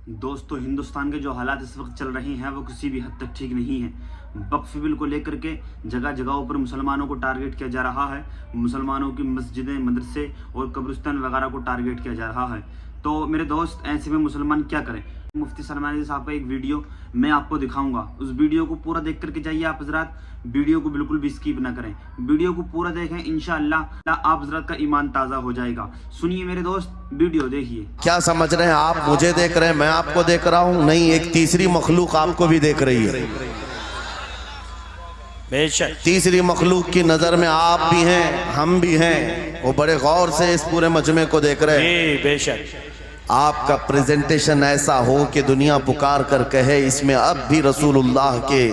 دوستو ہندوستان کے جو حالات اس وقت چل رہے ہیں وہ کسی بھی حد تک ٹھیک نہیں ہیں۔ وقف بل کو لے کر کے جگہ جگہوں پر مسلمانوں کو ٹارگٹ کیا جا رہا ہے، مسلمانوں کی مسجدیں، مدرسے اور قبرستان وغیرہ کو ٹارگٹ کیا جا رہا ہے۔ تو میرے دوست ایسے میں مسلمان کیا کریں؟ مفتی سلمان عزیز صاحب کا ایک ویڈیو میں آپ کو دکھاؤں گا، اس ویڈیو کو پورا دیکھ کر کے جائیے آپ حضرات، ویڈیو کو بالکل بھی اسکیپ نہ کریں، ویڈیو کو پورا دیکھیں، انشاءاللہ آپ حضرات کا ایمان تازہ ہو جائے گا۔ سنیے میرے دوست، ویڈیو دیکھیے۔ کیا سمجھ رہے ہیں آپ؟ مجھے دیکھ رہے ہیں، میں آپ کو دیکھ رہا ہوں؟ نہیں، ایک تیسری مخلوق آپ کو بھی دیکھ رہی ہے۔ بے شک تیسری مخلوق کی نظر میں آپ بھی ہیں، ہم بھی ہیں، وہ بڑے غور سے اس پورے مجمع کو دیکھ رہے ہیں۔ جی بے شک آپ کا پریزنٹیشن ایسا ہو کہ دنیا پکار کر کہے اس میں اب بھی رسول اللہ کے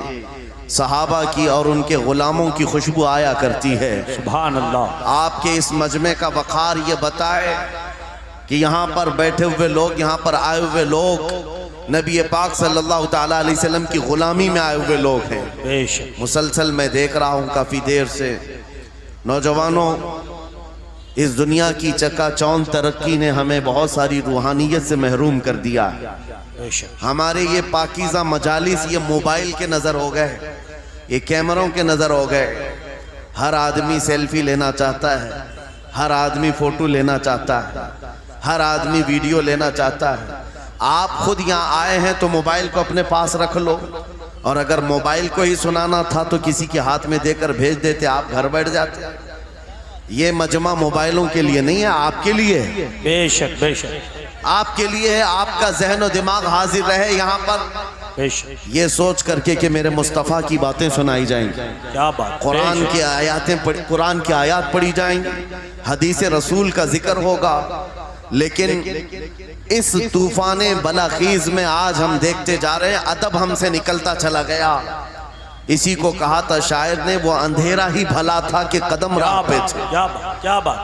صحابہ کی اور ان کے غلاموں کی خوشبو آیا کرتی ہے۔ سبحان اللہ۔ آپ کے اس مجمع کا وقار یہ بتائے کہ یہاں پر بیٹھے ہوئے لوگ، یہاں پر آئے ہوئے لوگ نبی پاک صلی اللہ تعالیٰ علیہ وسلم کی غلامی میں آئے ہوئے لوگ ہیں۔ بے شک مسلسل میں دیکھ رہا ہوں کافی دیر سے، نوجوانوں، اس دنیا کی چکا چوند ترقی نے ہمیں بہت ساری روحانیت سے محروم کر دیا ہے۔ بے شک ہمارے یہ پاکیزہ مجالس یہ موبائل کے نظر ہو گئے، یہ کیمروں کے نظر ہو گئے۔ ہر آدمی سیلفی لینا چاہتا ہے، ہر آدمی فوٹو لینا چاہتا ہے، ہر آدمی ویڈیو لینا چاہتا ہے۔ آپ خود یہاں آئے ہیں تو موبائل کو اپنے پاس رکھ لو، اور اگر موبائل کو ہی سنانا تھا تو کسی کے ہاتھ میں دے کر بھیج دیتے، آپ گھر بیٹھ جاتے۔ یہ مجمع موبائلوں کے لیے نہیں ہے، آپ کے لیے ہے، بے شک بے شک آپ کے لیے ہے۔ آپ کا ذہن و دماغ حاضر رہے یہاں پر، بے شک۔ یہ سوچ کر کے کہ میرے مصطفیٰ کی باتیں سنائی جائیں گی، کیا بات، قرآن کی آیات پڑھی جائیں گی، حدیث رسول کا ذکر ہوگا۔ لیکن اس طوفان بلاخیز میں آج ہم دیکھتے جا رہے ہیں ادب ہم سے نکلتا چلا گیا۔ اسی کو کہا تھا شاعر نے، وہ اندھیرا ہی بھلا تھا کہ قدم راہ پہ تھے۔ کیا بات، کیا بات۔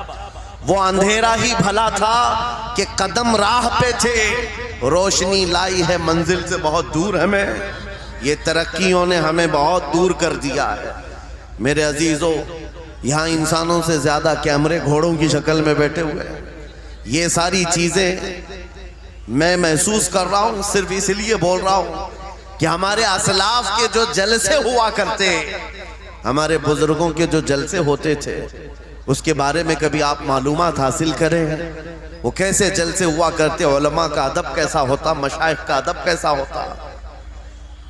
وہ اندھیرا ہی بھلا تھا کہ قدم راہ پہ تھے، روشنی لائی ہے منزل سے بہت دور ہمیں، یہ ترقیوں نے ہمیں بہت دور کر دیا ہے۔ میرے عزیزو، یہاں انسانوں سے زیادہ کیمرے گھوڑوں کی شکل میں بیٹھے ہوئے ہیں۔ یہ ساری چیزیں میں محسوس کر رہا ہوں، صرف اس لیے بول رہا ہوں کہ ہمارے اسلاف کے جو جلسے ہوا کرتے، ہمارے بزرگوں کے جو جلسے ہوتے تھے، اس کے بارے میں کبھی آپ معلومات حاصل کریں، وہ کیسے جلسے ہوا کرتے، علماء کا ادب کیسا ہوتا، مشائخ کا ادب کیسا ہوتا۔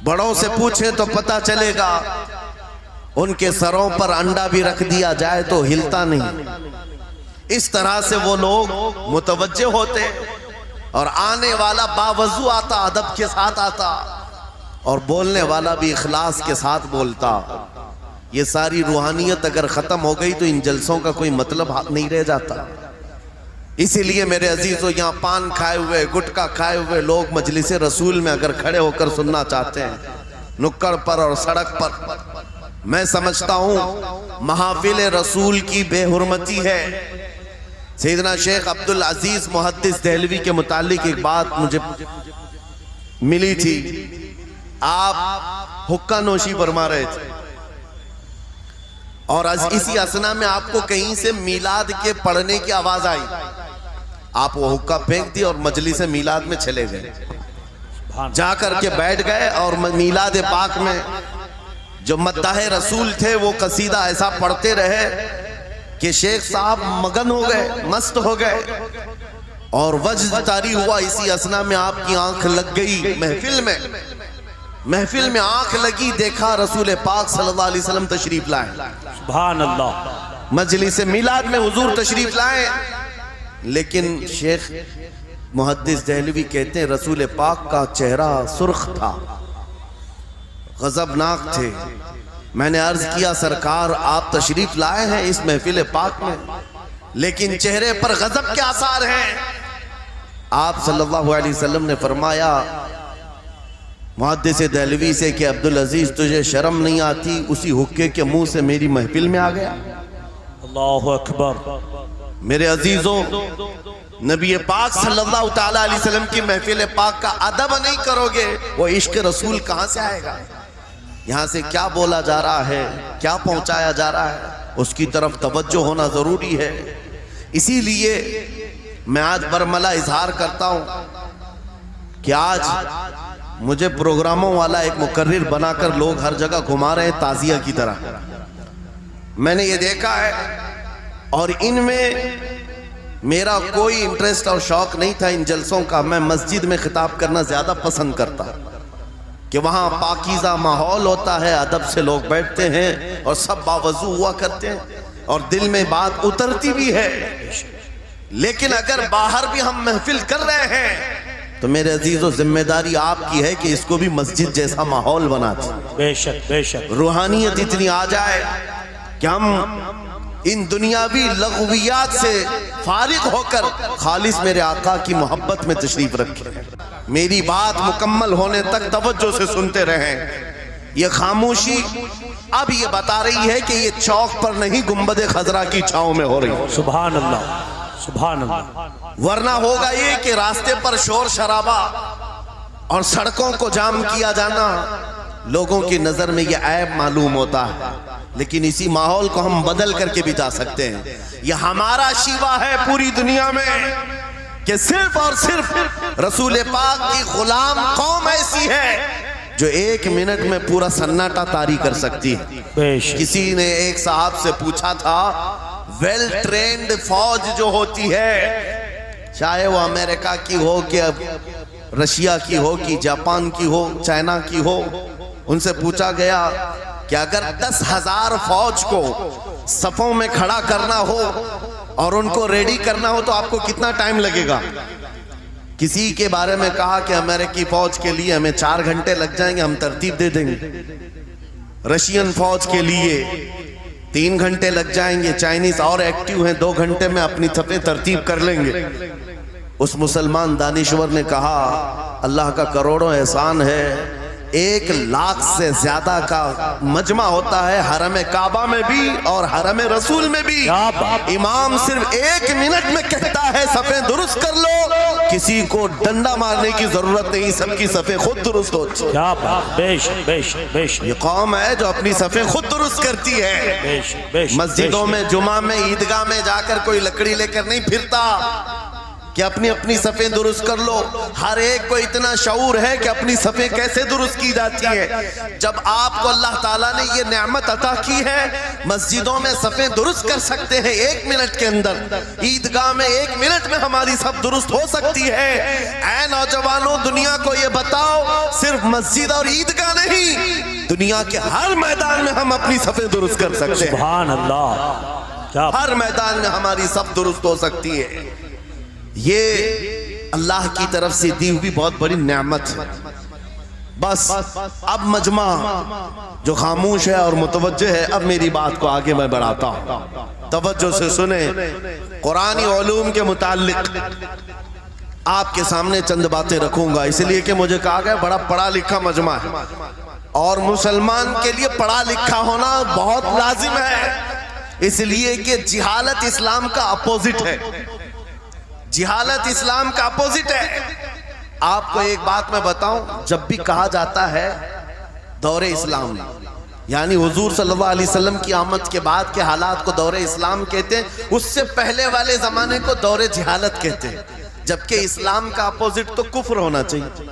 بڑوں سے پوچھیں تو پتہ چلے گا، ان کے سروں پر انڈا بھی رکھ دیا جائے تو ہلتا نہیں۔ اس طرح سے وہ لوگ متوجہ ہوتے، اور آنے والا باوضو آتا، ادب کے ساتھ آتا، اور بولنے والا بھی اخلاص کے ساتھ بولتا۔ یہ ساری روحانیت اگر ختم ہو گئی تو ان جلسوں کا کوئی مطلب نہیں رہ جاتا۔ اسی لیے میرے عزیزو، یہاں پان کھائے ہوئے، گٹکا کھائے ہوئے لوگ مجلس رسول میں اگر کھڑے ہو کر سننا چاہتے ہیں، نکڑ پر اور سڑک پر، میں سمجھتا ہوں محافل رسول کی بے حرمتی ہے۔ سیدنا شیخ عبدالعزیز محدث دہلوی کے متعلق ایک بات مجھے ملی تھی۔ آپ حقہ نوشی فرما رہے تھے، اور اسی اسنا میں آپ کو کہیں سے میلاد کے پڑھنے کی آواز آئی، آپ وہ حقہ پھینک دی اور مجلس میلاد میں چلے گئے، جا کر کے بیٹھ گئے، اور میلاد پاک میں جو مداح رسول تھے وہ قصیدہ ایسا پڑھتے رہے کہ شیخ صاحب مگن ہو گئے، مست ہو گئے، اور وجد طاری ہوا۔ اسی اسنا میں آپ کی آنکھ لگ گئی محفل میں آنکھ لگی، دیکھا رسول پاک صلی اللہ علیہ وسلم تشریف لائے، سبحان اللہ۔ مجلس میلاد میں حضور تشریف لائے، لیکن شیخ محدث دہلوی کہتے ہیں رسول پاک کا چہرہ سرخ تھا، غضبناک تھے۔ میں نے عرض کیا سرکار آپ تشریف لائے ہیں اس محفل پاک میں، لیکن چہرے پر غضب کے آثار ہیں۔ آپ صلی اللہ علیہ وسلم نے فرمایا محدث دہلوی سے کہ عبدالعزیز تجھے شرم نہیں آتی، اسی حقے کے منہ سے میری محفل میں آ گیا۔ اللہ اکبر۔ میرے عزیزو، نبی پاک صلی اللہ تعالیٰ علیہ وسلم کی محفل پاک کا ادب نہیں کرو گے، وہ عشق رسول کہاں سے آئے گا؟ یہاں سے کیا بولا جا رہا ہے، کیا پہنچایا جا رہا ہے، اس کی طرف توجہ ہونا ضروری ہے۔ اسی لیے میں آج برملا اظہار کرتا ہوں کہ آج مجھے پروگراموں والا ایک مقرر بنا کر لوگ ہر جگہ گھما رہے ہیں تعزیہ کی طرح. میں نے یہ دیکھا ہے اور ان میں میرا کوئی انٹرسٹ اور شوق نہیں تھا ان جلسوں کا. میں مسجد میں خطاب کرنا زیادہ پسند کرتا کہ وہاں پاکیزہ ماحول ہوتا ہے, ادب سے لوگ بیٹھتے ہیں اور سب باوضو ہوا کرتے ہیں اور دل میں بات اترتی بھی ہے. لیکن اگر باہر بھی ہم محفل کر رہے ہیں تو میرے عزیزو ذمہ داری آپ کی ہے کہ اس کو بھی مسجد جیسا ماحول بنا دیں. بے شک بے شک. روحانیت اتنی آ جائے کہ ہم ان دنیاوی لغویات سے فارغ ہو کر خالص میرے آقا کی محبت میں تشریف رکھیں. میری بات مکمل ہونے تک توجہ سے سنتے رہیں. یہ خاموشی اب یہ بتا رہی ہے کہ یہ چوک پر نہیں گنبد خضرا کی چھاؤں میں ہو رہی ہے. سبحان اللہ سبحان اللہ. ورنہ ہوگا یہ کہ راستے پر شور شرابہ اور سڑکوں کو جام کیا جانا لوگوں کی نظر میں یہ عیب معلوم ہوتا ہے. لیکن اسی ماحول کو ہم بدل کر کے بھی جا سکتے ہیں. یہ ہمارا شیوا ہے پوری دنیا میں کہ صرف اور صرف رسول پاک کی غلام قوم ایسی ہے جو 1 منٹ میں پورا سناٹا طاری کر سکتی ہے. بے شک. کسی نے ایک صاحب سے پوچھا تھا ویل ٹرینڈ فوج جو ہوتی ہے چاہے وہ امریکہ کی ہو کہ رشیا کی ہو کہ جاپان کی ہو چائنا کی ہو, ان سے پوچھا گیا کہ اگر 10,000 فوج کو صفوں میں کھڑا کرنا ہو اور ان کو ریڈی کرنا ہو تو آپ کو کتنا ٹائم لگے گا؟ کسی کے بارے میں کہا کہ امریکی فوج کے لیے ہمیں 4 گھنٹے لگ جائیں گے, ہم ترتیب دے دیں گے. رشین فوج کے لیے 3 گھنٹے لگ جائیں گے. چائنیز اور ایکٹیو ہیں, 2 گھنٹے میں اپنی صفیں ترتیب کر لیں گے. اس مسلمان دانشور نے کہا اللہ کا کروڑوں احسان ہے, 1 لاکھ سے زیادہ کا مجمع ہوتا ہے حرم کعبہ میں بھی اور حرم رسول میں بھی. امام صرف 1 منٹ میں کہتا ہے صفیں درست کر لو, کسی کو ڈنڈا مارنے کی ضرورت نہیں, سب کی صفیں خود درست ہوتی ہیں. کیا بات. بے شک بے شک بے شک. یہ قوم ہے جو اپنی صفیں خود درست کرتی ہے. بے شک بے شک. مسجدوں میں جمعہ میں عیدگاہ میں جا کر کوئی لکڑی لے کر نہیں پھرتا کہ اپنی صفیں درست کر لو. ہر ایک کو اتنا شعور ہے کہ اپنی صفیں کیسے درست کی جاتی ہے. جب آپ کو اللہ تعالیٰ نے یہ نعمت عطا کی ہے مسجدوں میں صفیں درست کر سکتے ہیں 1 منٹ کے اندر, عیدگاہ میں 1 منٹ میں ہماری صف درست ہو سکتی ہے. اے نوجوانوں دنیا کو یہ بتاؤ صرف مسجد اور عیدگاہ نہیں, دنیا کے ہر میدان میں ہم اپنی صفیں درست کر سکتے ہیں. سبحان اللہ. کیا ہر میدان میں ہماری صف درست ہو سکتی ہے. یہ اللہ کی طرف سے دی ہوئی بہت بڑی نعمت ہے. بس اب مجمع جو خاموش ہے اور متوجہ ہے, اب میری بات کو آگے میں بڑھاتا ہوں, توجہ سے سنیں. قرآنی علوم کے متعلق آپ کے سامنے چند باتیں رکھوں گا, اس لیے کہ مجھے کہا گیا بڑا پڑھا لکھا مجمع ہے اور مسلمان کے لیے پڑھا لکھا ہونا بہت لازم ہے, اس لیے کہ جہالت اسلام کا اپوزٹ ہے. جہالت اسلام کا اپوزٹ ہے. آپ کو ایک بات میں بتاؤں, جب بھی کہا جاتا ہے دور اسلام یعنی حضور صلی اللہ علیہ وسلم کی آمد کے بعد کے حالات کو دور اسلام کہتے ہیں, اس سے پہلے والے زمانے کو دور جہالت کہتے ہیں. جبکہ اسلام کا اپوزٹ تو کفر ہونا چاہیے,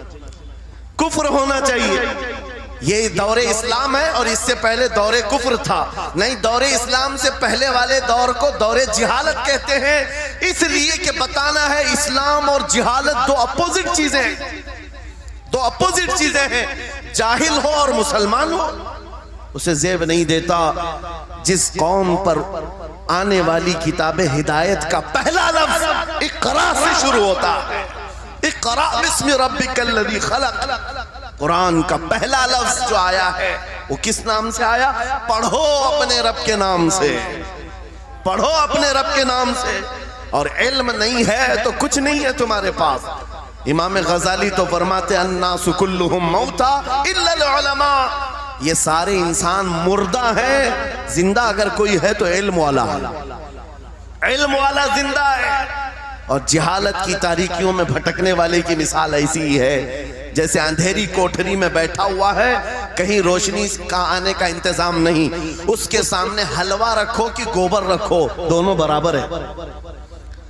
کفر ہونا چاہیے. یہ دور اسلام ہے اور اس سے پہلے دور کفر تھا. نہیں, دور اسلام سے پہلے والے دور کو دور جہالت کہتے ہیں, اس لیے کہ بتانا ہے اسلام اور جہالت 2 اپوزٹ چیزیں ہیں, 2 اپوزٹ چیزیں ہیں. جاہل ہو اور مسلمان ہو اسے زیب نہیں دیتا. جس قوم پر آنے والی کتاب ہدایت کا پہلا لفظ اقرا سے شروع ہوتا ہے, اقرا بسم ربک الذی خلق, قرآن کا پہلا لفظ جو آیا ہے وہ کس نام سے آیا؟ پڑھو اپنے رب کے نام سے, پڑھو اپنے رب کے نام سے. اور علم نہیں ہے تو کچھ نہیں ہے تمہارے پاس. امام غزالی تو فرماتے الناس کلہم موتا الا العلماء, یہ سارے انسان مردہ ہیں, زندہ اگر کوئی ہے تو علم والا ہے, علم والا زندہ ہے. اور جہالت کی تاریکیوں میں بھٹکنے والے کی مثال ایسی ہی ہے جیسے اندھیری کوٹھری میں بیٹھا ہوا ہے, کہیں روشنی کا آنے کا انتظام نہیں, اس کے سامنے حلوہ رکھو کہ گوبر رکھو, دونوں برابر ہے.